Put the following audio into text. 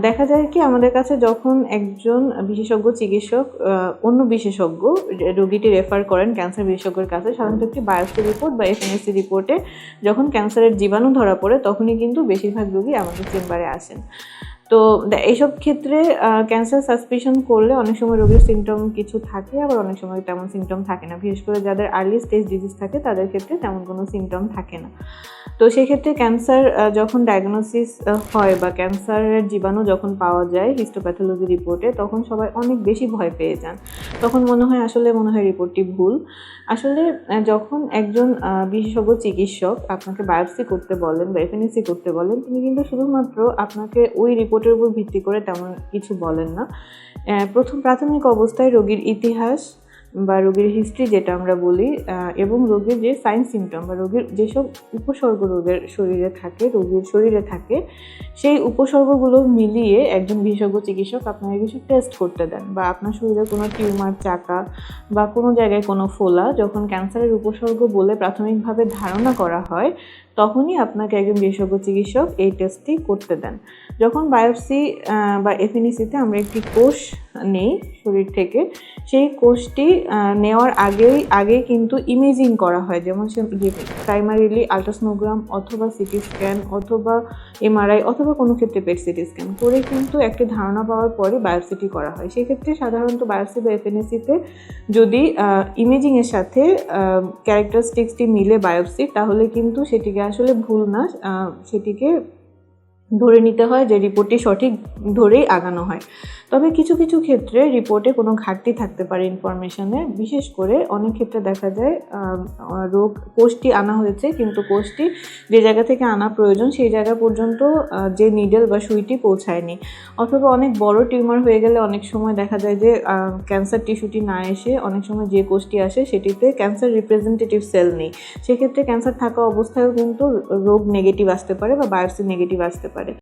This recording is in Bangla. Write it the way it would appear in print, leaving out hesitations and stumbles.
দেখা যায় কি আমাদের কাছে যখন একজন বিশেষজ্ঞ চিকিৎসক অন্য বিশেষজ্ঞ রোগীটি রেফার করেন ক্যান্সার বিশেষজ্ঞের কাছে, সাধারণত একটি বায়োপসি রিপোর্ট বা এফএনএসি রিপোর্টে যখন ক্যান্সারের জীবাণু ধরা পড়ে তখনই কিন্তু বেশিরভাগ রোগী আমাদের চেম্বারে আসেন। তো এইসব ক্ষেত্রে ক্যান্সার সাসপিশন করলে অনেক সময় রোগীর সিমটম কিছু থাকে, আবার অনেক সময় তেমন সিমটম থাকে না। বিশেষ করে যাদের আর্লি স্টেজ ডিজিজ থাকে তাদের ক্ষেত্রে তেমন কোনো সিমটম থাকে না। তো সেক্ষেত্রে ক্যান্সার যখন ডায়াগনোসিস হয় বা ক্যান্সারের জীবাণু যখন পাওয়া যায় হিস্টোপ্যাথোলজি রিপোর্টে, তখন সবাই অনেক বেশি ভয় পেয়ে যান। তখন মনে হয় রিপোর্টটি ভুল। আসলে যখন একজন বিশেষজ্ঞ চিকিৎসক আপনাকে বায়োপসি করতে বলেন বা এফএনএসি করতে বলেন, তিনি কিন্তু শুধুমাত্র আপনাকে ওই রিপোর্টের উপর ভিত্তি করে তেমন কিছু বলেন না। প্রাথমিক অবস্থায় রোগীর ইতিহাস বা রোগীর হিস্ট্রি যেটা আমরা বলি, এবং রোগীর যে সাইন সিমটম বা রোগীর যেসব উপসর্গ রোগীর শরীরে থাকে সেই উপসর্গগুলো মিলিয়ে একজন বিশেষজ্ঞ চিকিৎসক আপনাকে কিছু টেস্ট করতে দেন, বা আপনার শরীরে কোনো টিউমার, চাকা বা কোনো জায়গায় কোনো ফোলা যখন ক্যান্সারের উপসর্গ বলে প্রাথমিকভাবে ধারণা করা হয়, তখনই আপনাকে একজন বিশেষজ্ঞ চিকিৎসক এই টেস্টটি করতে দেন। যখন বায়োপসি বা এফএনএসিতে আমরা একটি কোষ নেই শরীর থেকে, সেই কোষটি নেওয়ার আগেই কিন্তু ইমেজিং করা হয়, যেমন প্রাইমারিলি আলট্রাসোনোগ্রাম অথবা সিটি স্ক্যান অথবা এমআরআই অথবা কোনো ক্ষেত্রে পেট সিটি স্ক্যান করে কিন্তু একটি ধারণা পাওয়ার পরে বায়োপসিটি করা হয়। সেক্ষেত্রে সাধারণত বায়োপসি বা এফএনএসিতে যদি ইমেজিংয়ের সাথে ক্যারেক্টারিস্টিক্সটি মিলে বায়োপসি, তাহলে কিন্তু সেটিকে আসলে ভুল না, সেটিকে ধরে নিতে হয় যে রিপোর্টটি সঠিক ধরেই আগানো হয়। তবে কিছু কিছু ক্ষেত্রে রিপোর্টে কোনো ঘাটতি থাকতে পারে ইনফরমেশনে। বিশেষ করে অনেক ক্ষেত্রে দেখা যায় কোষটি আনা হয়েছে কিন্তু কোষটি যে জায়গা থেকে আনা প্রয়োজন সেই জায়গা পর্যন্ত যে নিডেল বা সুইটি পৌঁছায়নি, অথবা অনেক বড় টিউমার হয়ে গেলে অনেক সময় দেখা যায় যে ক্যান্সার টিস্যুটি না এসে অনেক সময় যে কোষটি আসে সেটিতে ক্যান্সার রিপ্রেজেন্টেটিভ সেল নেই। সেক্ষেত্রে ক্যান্সার থাকা অবস্থায়ও কিন্তু রোগ নেগেটিভ আসতে পারে বা বায়োপসি নেগেটিভ আসতে পারে।